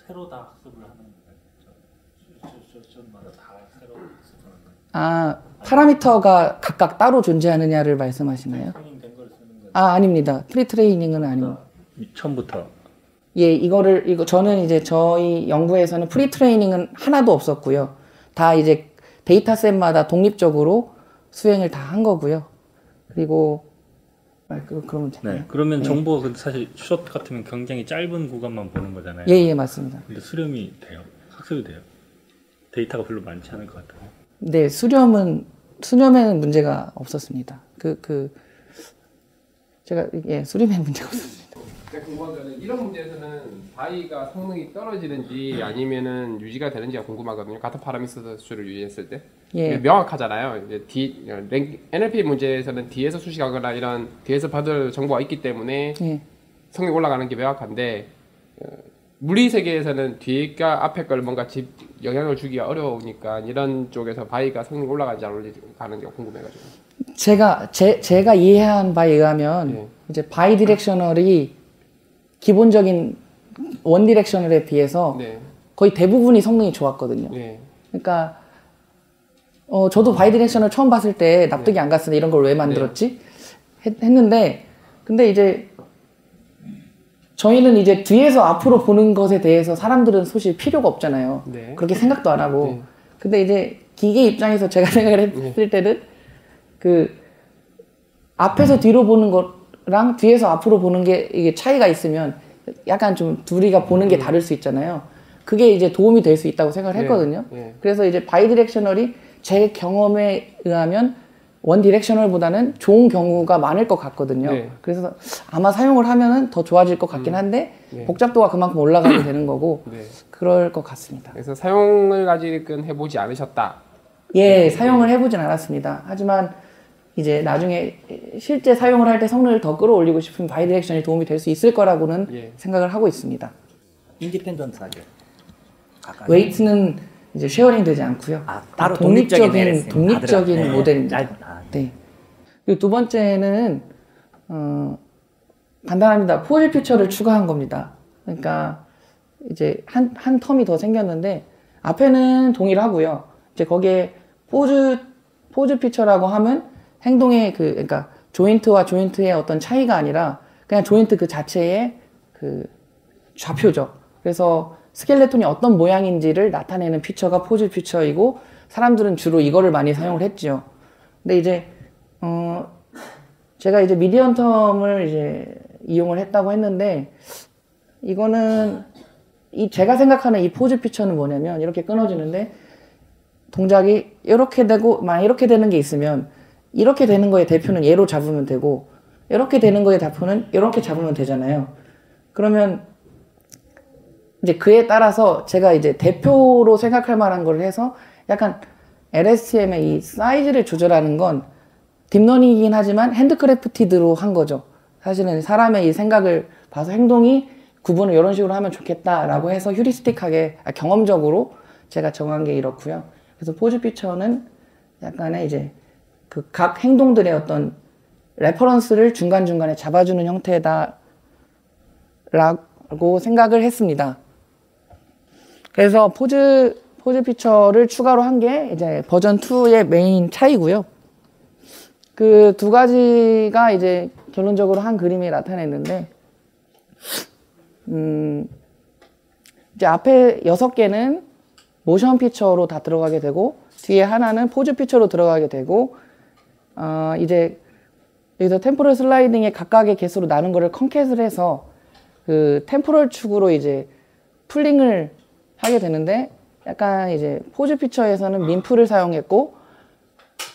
새로 다 학습을 하는 거예요. 쇼션마다 다 새로 학습하는 거예요. 아, 파라미터가 각각 따로 존재하느냐를 말씀하시나요? 트레이닝된 걸 쓰는 거예요. 아, 아닙니다. 프리 트레이닝은 아닙니다. 처음부터. 예, 저는 이제 저희 연구에서는 프리 트레이닝은 하나도 없었고요. 다 이제 데이터셋마다 독립적으로 수행을 다 한 거고요. 그리고 그러면 네, 그러면 정보가 사실 숏 같으면 굉장히 짧은 구간만 보는 거잖아요. 예, 맞습니다. 근데 수렴이 돼요. 학습이 돼요. 데이터가 별로 많지 않을 것 같아요. 네, 수렴에는 문제가 없었습니다. 수렴에는 문제가 없었습니다. 제가 궁금한 거는 이런 문제에서는 바이가 성능이 떨어지는지 아니면은 유지가 되는지가 궁금하거든요. 같은 파라미터 수를 유지했을 때. 예. 명확하잖아요. 이제 NLP 문제에서는 뒤에서 수식하거나 이런 뒤에서 받을 정보가 있기 때문에 예. 성능이 올라가는 게 명확한데, 물리 세계에서는 뒤가 앞에 걸 뭔가 영향을 주기가 어려우니까 이런 쪽에서 바이가 성능이 올라가는지 안 올라가는지가 궁금해가지고. 제가 이해한 바에 의하면 예. 이제 바이 디렉셔널이 기본적인 원 디렉셔널에 비해서 네. 거의 대부분이 성능이 좋았거든요. 네. 그러니까 저도 바이디렉셔널 처음 봤을 때 납득이 안 갔으니 이런 걸 왜 만들었지? 했는데 근데 이제 저희는 이제 뒤에서 앞으로 보는 것에 대해서 사람들은 사실 필요가 없잖아요. 네. 그렇게 생각도 안 하고. 네. 근데 이제 기계 입장에서 제가 생각을 했을 때는 그 앞에서 뒤로 보는 거랑 뒤에서 앞으로 보는 게 이게 차이가 있으면 약간 좀 둘이가 보는 게 다를 수 있잖아요. 그게 이제 도움이 될 수 있다고 생각을 했거든요. 그래서 이제 바이디렉셔널이 제 경험에 의하면 원 디렉셔널보다는 좋은 경우가 많을 것 같거든요. 그래서 아마 사용을 하면은 더 좋아질 것 같긴 한데 복잡도가 그만큼 올라가게 되는 거고 그럴 것 같습니다. 그래서 사용을 아직은 해보지 않으셨다. 예, 사용을 해보진 않았습니다. 하지만 이제 나중에 실제 사용을 할 때 성능을 더 끌어올리고 싶으면 바이디렉션이 도움이 될 수 있을 거라고는 생각을 하고 있습니다. 인디펜던트하게. 웨이트는 이제 쉐어링 되지 않고요. 따로 독립적인 모델입니다. 네. 그리고 두 번째는 간단합니다. 포즈 피처를 추가한 겁니다. 그러니까 이제 한 텀이 더 생겼는데 앞에는 동일하고요. 이제 거기에 포즈 피처라고 하면 행동의 그러니까 조인트와 조인트의 어떤 차이가 아니라 그냥 조인트 그 자체의 그 좌표죠. 그래서 스켈레톤이 어떤 모양인지를 나타내는 피처가 포즈 피처이고 사람들은 주로 이거를 많이 사용을 했죠. 근데 이제 제가 이제 미디언 텀을 이제 이용을 했다고 했는데 이거는 제가 생각하는 이 포즈 피처는 뭐냐면 이렇게 끊어지는데 동작이 이렇게 되고 만약 이렇게 되는 게 있으면 이렇게 되는 거의 대표는 얘로 잡으면 되고 이렇게 되는 거의 대표는 이렇게 잡으면 되잖아요. 그러면 이제 그에 따라서 제가 이제 대표로 생각할 만한 걸 해서 약간 LSTM의 이 사이즈를 조절하는 건 딥러닝이긴 하지만 핸드크래프티드로 한 거죠. 사실은 사람의 이 생각을 봐서 행동이 구분을 이런 식으로 하면 좋겠다라고 해서 휴리스틱하게 경험적으로 제가 정한 게 이렇고요. 그래서 포즈 피처는 약간의 이제 그 각 행동들의 어떤 레퍼런스를 중간중간에 잡아주는 형태다라고 생각을 했습니다. 그래서 포즈 피처를 추가로 한 게 이제 버전 2의 메인 차이고요. 그 두 가지가 이제 결론적으로 한 그림이 나타냈는데, 이제 앞에 6개는 모션 피처로 다 들어가게 되고, 뒤에 하나는 포즈 피처로 들어가게 되고, 이제 여기서 템포럴 슬라이딩의 각각의 개수로 나눈 거를 컨캣을 해서 그 템포럴 축으로 이제 풀링을 하게 되는데, 약간 이제 포즈 피처에서는 민프를 사용했고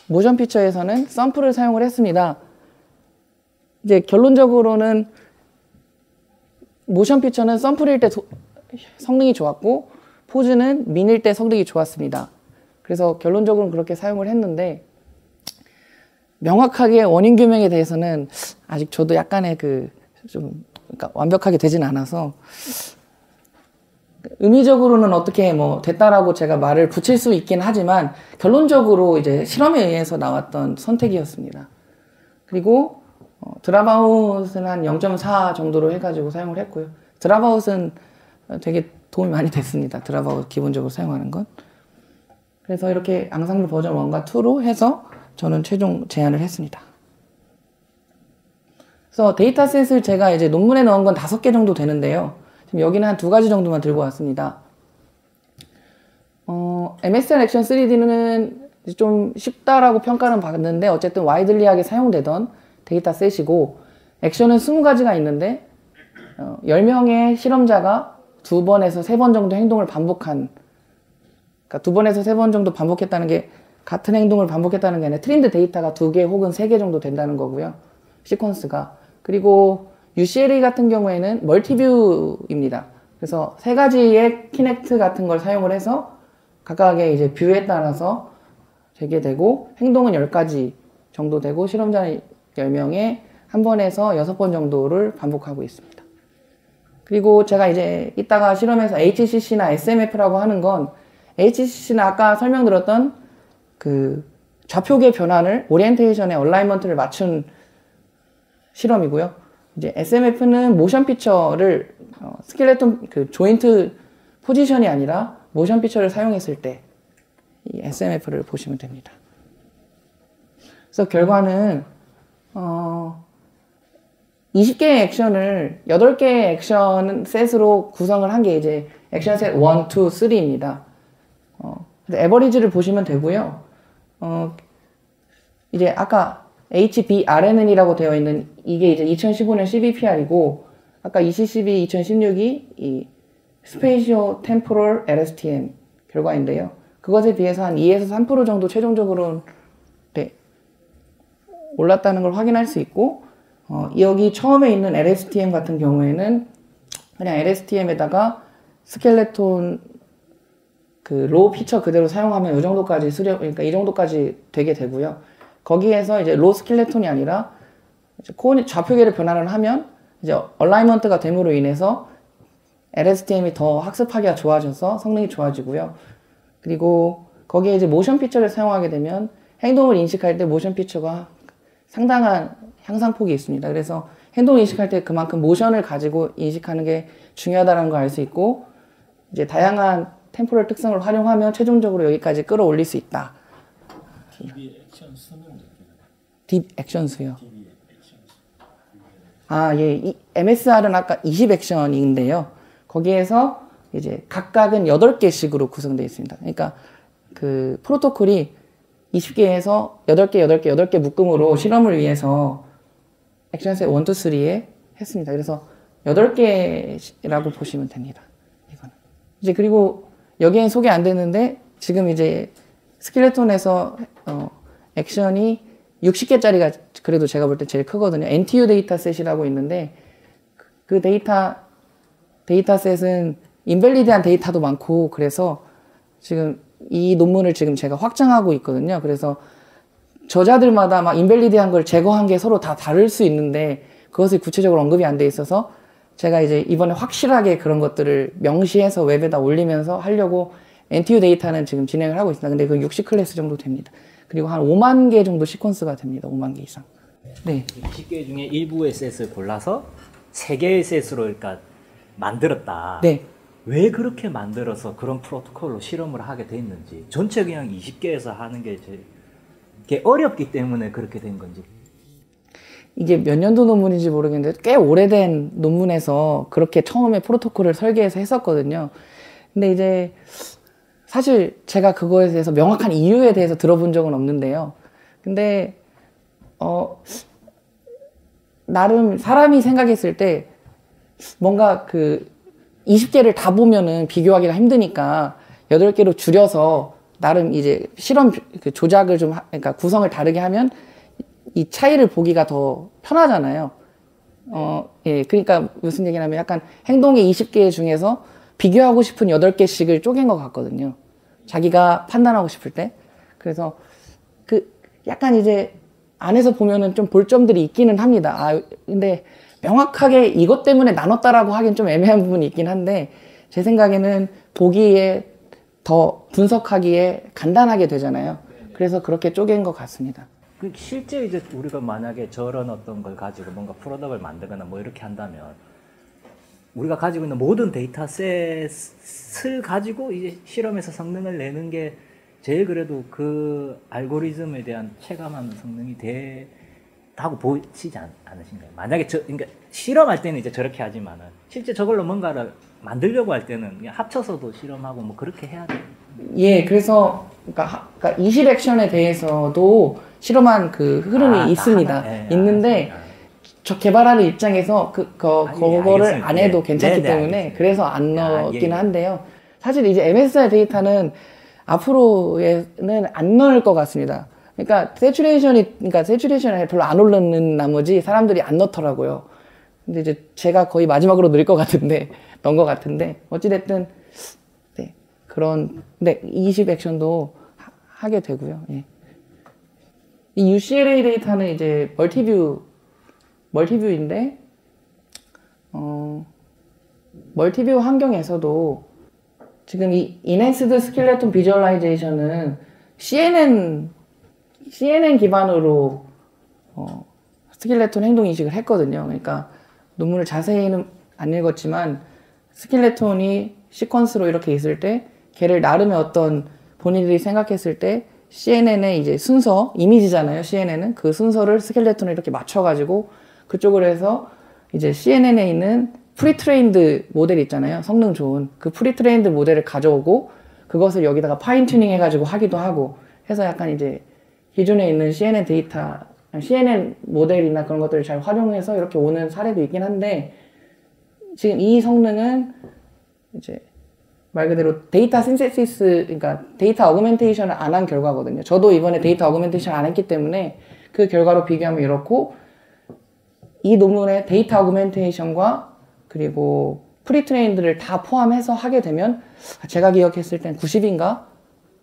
모션 피처에서는 썸프를 사용을 했습니다. 이제 결론적으로는 모션 피처는 썸프일 때 성능이 좋았고 포즈는 민일 때 성능이 좋았습니다. 그래서 결론적으로는 그렇게 사용을 했는데 명확하게 원인 규명에 대해서는 아직 저도 약간의 그러니까 완벽하게 되진 않아서 의미적으로는 어떻게 뭐 됐다라고 제가 말을 붙일 수 있긴 하지만 결론적으로 이제 실험에 의해서 나왔던 선택이었습니다. 그리고 드랍아웃은 한 0.4 정도로 해가지고 사용을 했고요. 드랍아웃은 되게 도움이 많이 됐습니다. 드랍아웃 기본적으로 사용하는 건. 그래서 이렇게 앙상블 버전 1과 2로 해서 저는 최종 제안을 했습니다. 그래서 데이터셋을 제가 이제 논문에 넣은 건 5개 정도 되는데요. 지금 여기는 한 2가지 정도만 들고 왔습니다. MSR 액션 3D는 좀 쉽다라고 평가는 받는데 어쨌든 와이들리하게 사용되던 데이터셋이고 액션은 20가지가 있는데 10명의 실험자가 2번에서 3번 정도 행동을 반복한, 그러니까 2번에서 3번 정도 반복했다는 게 같은 행동을 반복했다는 게 아니라 트린드 데이터가 2개 혹은 3개 정도 된다는 거고요. 시퀀스가. 그리고 UCLA 같은 경우에는 멀티뷰입니다. 그래서 3가지의 키넥트 같은 걸 사용을 해서 각각의 이제 뷰에 따라서 되게 되고 행동은 10가지 정도 되고 실험자 10명에 한 번에서 6번 정도를 반복하고 있습니다. 그리고 제가 이제 이따가 실험에서 HCC나 SMF라고 하는 건 HCC는 아까 설명드렸던 그 좌표계 변환을 오리엔테이션의 얼라이먼트를 맞춘 실험이고요. 이제 SMF는 모션 피처를 스켈레톤 그 조인트 포지션이 아니라 모션 피처를 사용했을 때 이 SMF를 보시면 됩니다. 그래서 결과는 20개의 액션을 8개의 액션 셋으로 구성을 한 게 이제 액션 셋 1, 2, 3입니다. 에버리지를 보시면 되고요. 이제 아까 HBRNN이라고 되어 있는 이게 이제 2015년 CBPR이고 아까 ECCB 2016이 이 스페이시오 템포럴 LSTM 결과인데요. 그것에 비해서 한 2에서 3% 정도 최종적으로 네, 올랐다는 걸 확인할 수 있고 여기 처음에 있는 LSTM 같은 경우에는 그냥 LSTM에다가 스켈레톤 그 로우 피처 그대로 사용하면 이 정도까지 그러니까 이 정도까지 되게 되고요. 거기에서 이제 로우 스켈레톤이 아니라 이제 코어 좌표계를 변환을 하면 이제 얼라이먼트가 됨으로 인해서 LSTM이 더 학습하기가 좋아져서 성능이 좋아지고요. 그리고 거기에 이제 모션 피처를 사용하게 되면 행동을 인식할 때 모션 피처가 상당한 향상폭이 있습니다. 그래서 행동 인식할 때 그만큼 모션을 가지고 인식하는 게 중요하다는 걸 알 수 있고 이제 다양한 템포럴 특성을 활용하면 최종적으로 여기까지 끌어올릴 수 있다. DB 액션 수는 딥 액션 수요. 아, 예. 이 MSR은 아까 20 액션인데요. 거기에서 이제 각각은 8개씩으로 구성되어 있습니다. 그러니까 그 프로토콜이 20개에서 8개 묶음으로 실험을 위해서 액션셋 1, 2, 3에 했습니다. 그래서 8개라고 보시면 됩니다. 이거는. 이제 그리고 여기엔 소개 안 됐는데 지금 이제 스켈레톤에서 액션이 60개짜리가 그래도 제가 볼 때 제일 크거든요. NTU 데이터셋이라고 있는데 그 데이터셋은 인밸리드한 데이터도 많고 그래서 지금 이 논문을 지금 제가 확장하고 있거든요. 그래서 저자들마다 막 인밸리드한 걸 제거한 게 서로 다 다를 수 있는데 그것이 구체적으로 언급이 안 돼 있어서 제가 이제 이번에 확실하게 그런 것들을 명시해서 웹에다 올리면서 하려고 NTU 데이터는 지금 진행을 하고 있습니다. 근데 그 60클래스 정도 됩니다. 그리고 한 5만 개 정도 시퀀스가 됩니다. 5만 개 이상. 네. 20개 중에 일부의 셋을 골라서 3개의 셋으로 그러니까 만들었다. 네. 왜 그렇게 만들어서 그런 프로토콜로 실험을 하게 됐는지 전체 그냥 20개에서 하는 게 이게 어렵기 때문에 그렇게 된 건지 이게 몇 년도 논문인지 모르겠는데 꽤 오래된 논문에서 그렇게 처음에 프로토콜을 설계해서 했었거든요. 근데 이제 사실 제가 그거에 대해서 명확한 이유에 대해서 들어본 적은 없는데요. 근데 나름 사람이 생각했을 때 뭔가 그 20개를 다 보면은 비교하기가 힘드니까 8개로 줄여서 나름 이제 실험 그 조작을 좀 그러니까 구성을 다르게 하면 이 차이를 보기가 더 편하잖아요. 예, 그러니까 무슨 얘기냐면 약간 행동의 20개 중에서 비교하고 싶은 8개씩을 쪼갠 것 같거든요. 자기가 판단하고 싶을 때. 그래서 그 약간 이제 안에서 보면은 좀 볼 점들이 있기는 합니다. 아, 근데 명확하게 이것 때문에 나눴다라고 하긴 좀 애매한 부분이 있긴 한데 제 생각에는 보기에 더 분석하기에 간단하게 되잖아요. 그래서 그렇게 쪼갠 것 같습니다. 실제 이제 우리가 만약에 저런 어떤 걸 가지고 뭔가 프로덕트를 만들거나 뭐 이렇게 한다면 우리가 가지고 있는 모든 데이터셋을 가지고 이제 실험에서 성능을 내는 게 제일 그래도 그 알고리즘에 대한 체감하는 성능이 다고 보시지 않으신가요? 만약에 그러니까 실험할 때는 이제 저렇게 하지만은 실제 저걸로 뭔가를 만들려고 할 때는 그냥 합쳐서도 실험하고 뭐 그렇게 해야 돼요. 예, 그래서 그러니까 20 액션에 대해서도 실험한 그 흐름이 있습니다. 네, 있는데 저 개발하는 입장에서 그거를 안 해도 괜찮기 때문에 알겠습니다. 그래서 안 넣기는 한데요. 사실 이제 MSR 데이터는 앞으로는 안 넣을 것 같습니다. 그러니까 세츄레이션을 별로 안 오르는 나머지 사람들이 안 넣더라고요. 근데 이제 제가 거의 마지막으로 넣을 것 같은데 넣은 것 같은데 어찌됐든 네, 그런 네 20 액션도 하게 되고요. 예. 이 UCLA 데이터는 이제 멀티뷰인데 멀티뷰 환경에서도 지금 이 Enhanced Skeleton Visualization은 CNN 기반으로 스켈레톤 행동 인식을 했거든요. 그러니까 논문을 자세히는 안 읽었지만 스켈레톤이 시퀀스로 이렇게 있을 때 걔를 나름의 어떤 본인들이 생각했을 때 CNN의 이제 순서, 이미지잖아요. CNN은 그 순서를 스켈레톤을 이렇게 맞춰가지고 그쪽으로 해서 이제 CNN에 있는 프리트레인드 모델 있잖아요. 성능 좋은 그 프리트레인드 모델을 가져오고 그것을 여기다가 파인 튜닝 해가지고 하기도 하고 해서 약간 이제 기존에 있는 CNN 데이터, CNN 모델이나 그런 것들을 잘 활용해서 이렇게 오는 사례도 있긴 한데 지금 이 성능은 이제 말 그대로 데이터 신세시스, 그러니까 데이터 어그멘테이션을 안 한 결과거든요. 저도 이번에 데이터 어그멘테이션 안 했기 때문에 그 결과로 비교하면 이렇고 이 논문의 데이터 어그멘테이션과 그리고 프리트레인드를 다 포함해서 하게 되면 제가 기억했을 땐 90인가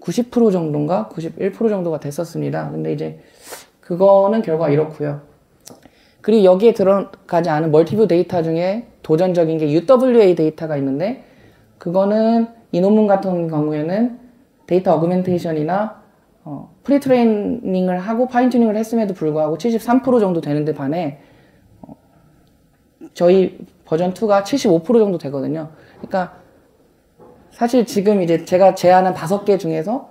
90% 정도인가 91% 정도가 됐었습니다. 근데 이제 그거는 결과 이렇고요. 그리고 여기에 들어가지 않은 멀티뷰 데이터 중에 도전적인 게 UWA 데이터가 있는데 그거는 이 논문 같은 경우에는 데이터 어그멘테이션이나 프리트레이닝을 하고 파인튜닝을 했음에도 불구하고 73% 정도 되는데 반해 저희 버전 2가 75% 정도 되거든요. 그러니까 사실 지금 이제 제가 제안한 5개 중에서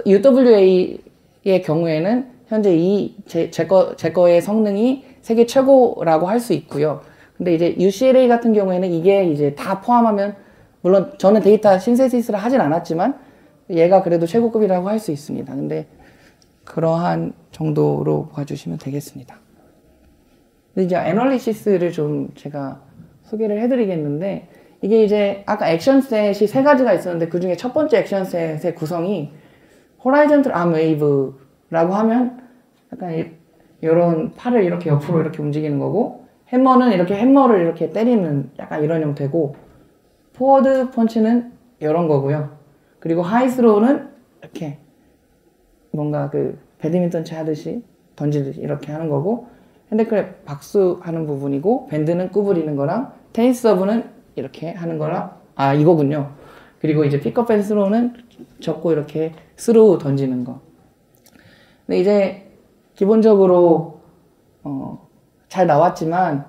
UWA의 경우에는 현재 제 거의 성능이 세계 최고라고 할 수 있고요. 근데 이제 UCLA 같은 경우에는 이게 이제 다 포함하면 물론 저는 데이터 신세시스를 하진 않았지만 얘가 그래도 최고급이라고 할 수 있습니다. 근데 그러한 정도로 봐주시면 되겠습니다. 근데 이제 애널리시스를 좀 제가 소개를 해드리겠는데 이게 이제 아까 액션셋이 3가지가 있었는데 그 중에 첫 번째 액션셋의 구성이 호라이전털 암 웨이브라고 하면 약간 이런 팔을 이렇게 옆으로 이렇게 움직이는 거고 해머는 이렇게 해머를 이렇게 때리는 약간 이런 형태고 포워드 펀치는 이런 거고요. 그리고 하이스로우는 이렇게 뭔가 그 배드민턴 치 하듯이 던지듯이 이렇게 하는 거고 핸드크랩 박수하는 부분이고 밴드는 구부리는 거랑 테니스 서브는 이렇게 하는 거랑 이거군요. 그리고 이제 픽업 앤 스로우는 접고 이렇게 스로우 던지는 거. 근데 이제 기본적으로 잘 나왔지만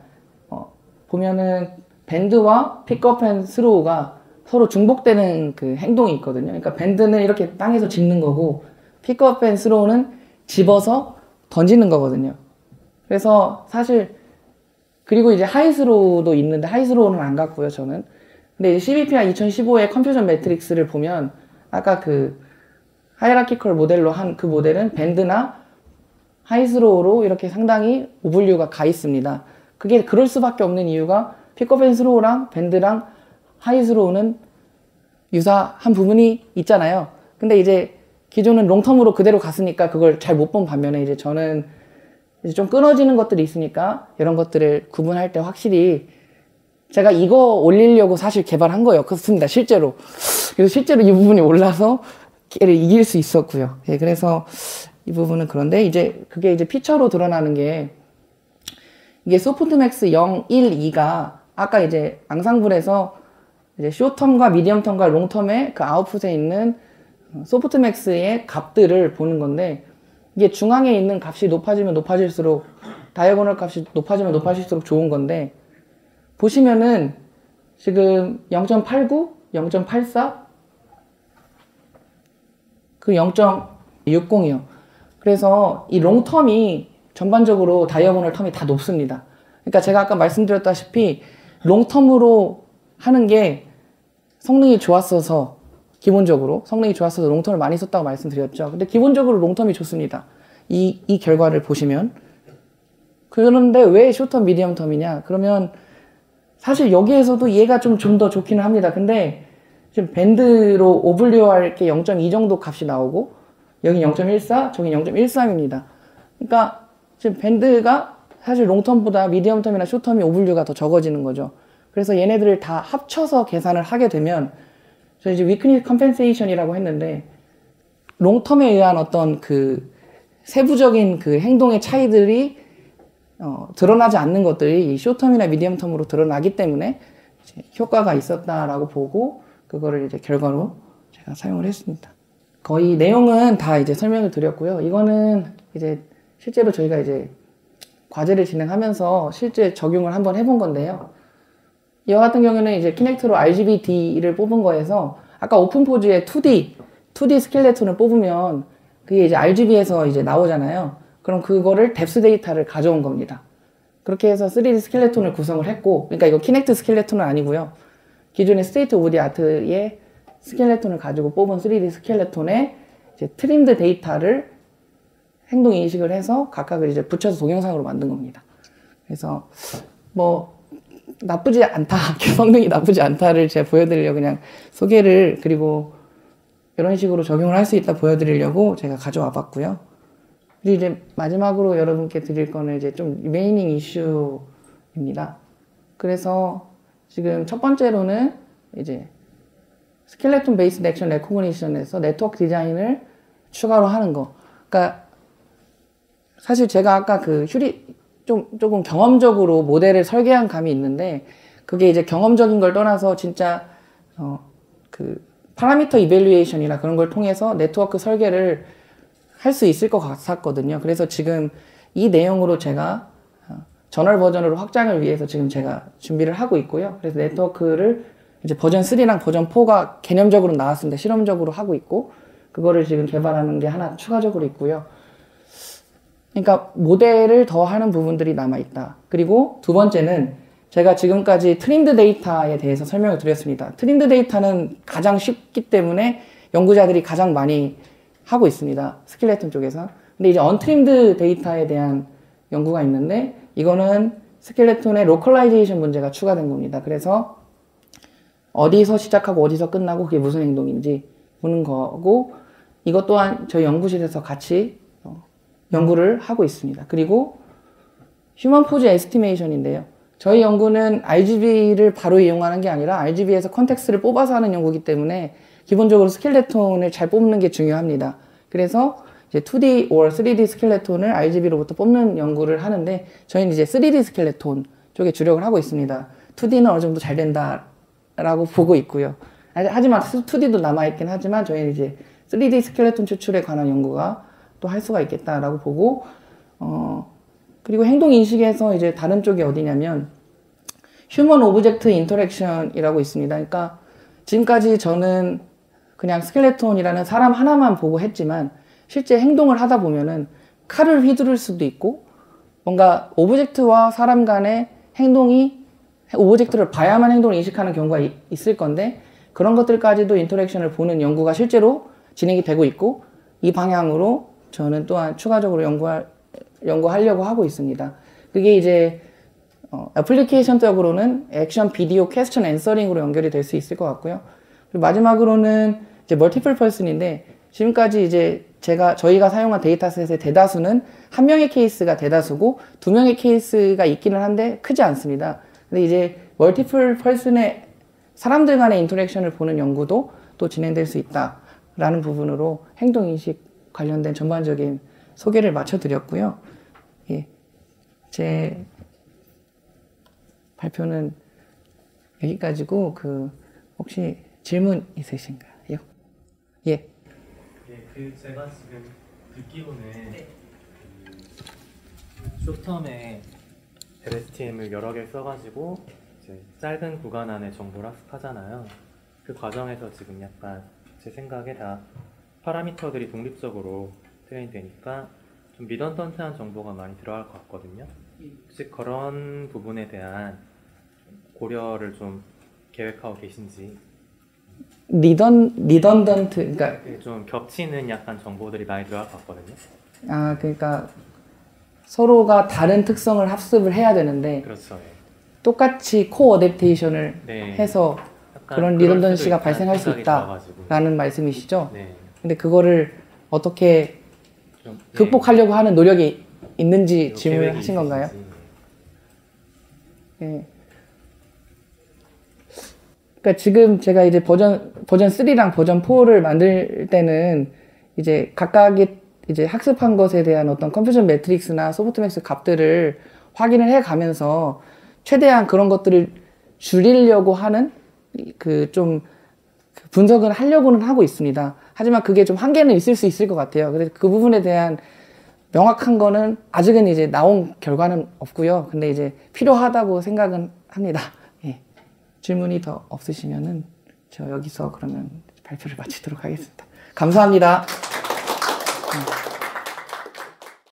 보면은 밴드와 픽업 앤 스로우가 서로 중복되는 그 행동이 있거든요. 그러니까 밴드는 이렇게 땅에서 짚는 거고 픽업 앤 스로우는 집어서 던지는 거거든요. 그래서 사실 그리고 이제 하이스로우도 있는데 하이스로우는 안 갔고요, 저는. 근데 이제 CBPR 2015의 컴퓨전 매트릭스를 보면 아까 그 하이라키컬 모델로 한 그 모델은 밴드나 하이스로우로 이렇게 상당히 오블류가 가 있습니다. 그게 그럴 수밖에 없는 이유가 픽업 앤 스로우랑 밴드랑 하이스로우는 유사한 부분이 있잖아요. 근데 이제 기존은 롱텀으로 그대로 갔으니까 그걸 잘 못 본 반면에 이제 저는 이제 좀 끊어지는 것들이 있으니까 이런 것들을 구분할 때 확실히 제가 이거 올리려고 사실 개발한 거예요. 그렇습니다. 실제로. 그래서 실제로 이 부분이 올라서 걔를 이길 수 있었고요. 예, 그래서 이 부분은 그런데 이제 그게 이제 피처로 드러나는 게 이게 소프트맥스 0, 1, 2가 아까 이제 앙상블에서 이제 쇼텀과 미디엄텀과 롱텀의 그 아웃풋에 있는 소프트맥스의 값들을 보는 건데 이게 중앙에 있는 값이 높아지면 높아질수록 다이아고널 값이 높아지면 높아질수록 좋은 건데 보시면은 지금 0.89, 0.84, 그 0.60이요. 그래서 이 롱텀이 전반적으로 다이아고널 텀이 다 높습니다. 그러니까 제가 아까 말씀드렸다시피 롱텀으로 하는 게 성능이 좋았어서 기본적으로 성능이 좋았어서 롱텀을 많이 썼다고 말씀드렸죠. 근데 기본적으로 롱텀이 좋습니다. 이 결과를 보시면. 그런데 왜 쇼텀 미디엄 텀이냐? 그러면 사실 여기에서도 얘가 좀 더 좋기는 합니다. 근데 지금 밴드로 오블리오할 게 0.2 정도 값이 나오고 여기 0.14, 저기 0.13입니다. 그러니까 지금 밴드가 사실 롱텀보다 미디엄 텀이나 쇼텀이 오블류가 더 적어지는 거죠. 그래서 얘네들을 다 합쳐서 계산을 하게 되면 저 이제 위크니스 컴펜세이션이라고 했는데 롱텀에 의한 어떤 그 세부적인 그 행동의 차이들이 드러나지 않는 것들이 이 쇼텀이나 미디엄 텀으로 드러나기 때문에 이제 효과가 있었다라고 보고 그거를 이제 결과로 제가 사용을 했습니다. 거의 내용은 다 이제 설명을 드렸고요. 이거는 이제 실제로 저희가 이제 과제를 진행하면서 실제 적용을 한번 해본 건데요. 이와 같은 경우는 이제 키넥트로 RGBD를 뽑은 거에서 아까 오픈포즈의 2D 스켈레톤을 뽑으면 그게 이제 RGB에서 이제 나오잖아요. 그럼 그거를 뎁스 데이터를 가져온 겁니다. 그렇게 해서 3D 스켈레톤을 구성을 했고, 그러니까 이거 키넥트 스켈레톤은 아니고요. 기존의 스테이트 오브 디 아트의 스켈레톤을 가지고 뽑은 3D 스켈레톤에 이제 트림드 데이터를 행동 인식을 해서 각각을 이제 붙여서 동영상으로 만든 겁니다. 그래서 뭐 나쁘지 않다, 성능이 나쁘지 않다를 제가 보여드리려고 그냥 소개를, 그리고 이런 식으로 적용을 할 수 있다 보여드리려고 제가 가져와 봤고요. 그리고 이제 마지막으로 여러분께 드릴 거는 이제 좀 리메이닝 이슈입니다. 그래서 지금 첫 번째로는 이제 스켈레톤 베이스드 액션 레코그니션에서 네트워크 디자인을 추가로 하는 거. 그러니까 사실 제가 아까 그 조금 경험적으로 모델을 설계한 감이 있는데, 그게 이제 경험적인 걸 떠나서 진짜 그 파라미터 이밸류에이션이나 그런 걸 통해서 네트워크 설계를 할 수 있을 것 같았거든요. 그래서 지금 이 내용으로 제가 저널 버전으로 확장을 위해서 지금 제가 준비를 하고 있고요. 그래서 네트워크를 이제 버전 3랑 버전 4가 개념적으로 나왔습니다. 실험적으로 하고 있고, 그거를 지금 개발하는 게 하나 추가적으로 있고요. 그러니까 모델을 더 하는 부분들이 남아있다. 그리고 두 번째는 제가 지금까지 트림드 데이터에 대해서 설명을 드렸습니다. 트림드 데이터는 가장 쉽기 때문에 연구자들이 가장 많이 하고 있습니다. 스켈레톤 쪽에서. 근데 이제 언트림드 데이터에 대한 연구가 있는데, 이거는 스켈레톤의 로컬라이제이션 문제가 추가된 겁니다. 그래서 어디서 시작하고 어디서 끝나고 그게 무슨 행동인지 보는 거고, 이것 또한 저희 연구실에서 같이 연구를 하고 있습니다. 그리고 휴먼 포즈 에스티메이션인데요. 저희 연구는 RGB를 바로 이용하는 게 아니라 RGB에서 컨텍스트를 뽑아서 하는 연구이기 때문에 기본적으로 스켈레톤을 잘 뽑는 게 중요합니다. 그래서 이제 2D or 3D 스켈레톤을 RGB로부터 뽑는 연구를 하는데, 저희는 이제 3D 스켈레톤 쪽에 주력을 하고 있습니다. 2D는 어느 정도 잘 된다라고 보고 있고요. 하지만 2D도 남아있긴 하지만 저희는 이제 3D 스켈레톤 추출에 관한 연구가 또 할 수가 있겠다라고 보고, 그리고 행동 인식에서 이제 다른 쪽이 어디냐면 휴먼 오브젝트 인터랙션이라고 있습니다. 그러니까 지금까지 저는 그냥 스켈레톤이라는 사람 하나만 보고 했지만, 실제 행동을 하다 보면은 칼을 휘두를 수도 있고, 뭔가 오브젝트와 사람 간의 행동이 오브젝트를 봐야만 행동을 인식하는 경우가 있을 건데, 그런 것들까지도 인터랙션을 보는 연구가 실제로 진행이 되고 있고, 이 방향으로 저는 또한 추가적으로 연구하려고 하고 있습니다. 그게 이제 애플리케이션적으로는 액션 비디오 퀘스천 앤서링으로 연결이 될 수 있을 것 같고요. 그리고 마지막으로는 이제 멀티플 펄슨인데, 지금까지 이제 저희가 사용한 데이터셋의 대다수는 한 명의 케이스가 대다수고 두 명의 케이스가 있기는 한데 크지 않습니다. 근데 이제 멀티플 펄슨의 사람들 간의 인터랙션을 보는 연구도 또 진행될 수 있다라는 부분으로 행동인식 관련된 전반적인 소개를 마쳐드렸고요. 예, 제 발표는 여기까지고, 혹시 질문 있으신가요? 예. 네, 제가 지금 듣기로는 숏텀에 LSTM을 여러 개 써가지고 이제 짧은 구간 안에 정보를 학습하잖아요. 그 과정에서 지금 약간 제 생각에 다 파라미터들이 독립적으로 트레인되니까 좀 리던던트한 정보가 많이 들어갈 것 같거든요. 혹시 그런 부분에 대한 고려를 좀 계획하고 계신지. 리던던트, 그러니까 좀 겹치는 약간 정보들이 많이 들어갈 것 같거든요. 그러니까 서로가 다른 특성을 학습을 해야 되는데, 그렇죠. 예. 똑같이 코 어댑테이션을 네. 해서 그런 리던던시가 발생할 수 있다라는 말씀이시죠? 네. 근데 그거를 어떻게 좀, 극복하려고 하는 노력이 있는지 질문을 하신 있으신지. 건가요? 네. 그러니까 지금 제가 이제 버전 3랑 버전 4를 만들 때는 이제 각각의 이제 학습한 것에 대한 어떤 컨퓨전 매트릭스나 소프트맥스 값들을 확인을 해 가면서 최대한 그런 것들을 줄이려고 하는 좀 분석을 하려고는 하고 있습니다. 하지만 그게 좀 한계는 있을 수 있을 것 같아요. 그래서 그 부분에 대한 명확한 거는 아직은 이제 나온 결과는 없고요. 근데 이제 필요하다고 생각은 합니다. 예. 질문이 더 없으시면은 저 여기서 그러면 발표를 마치도록 하겠습니다. 감사합니다.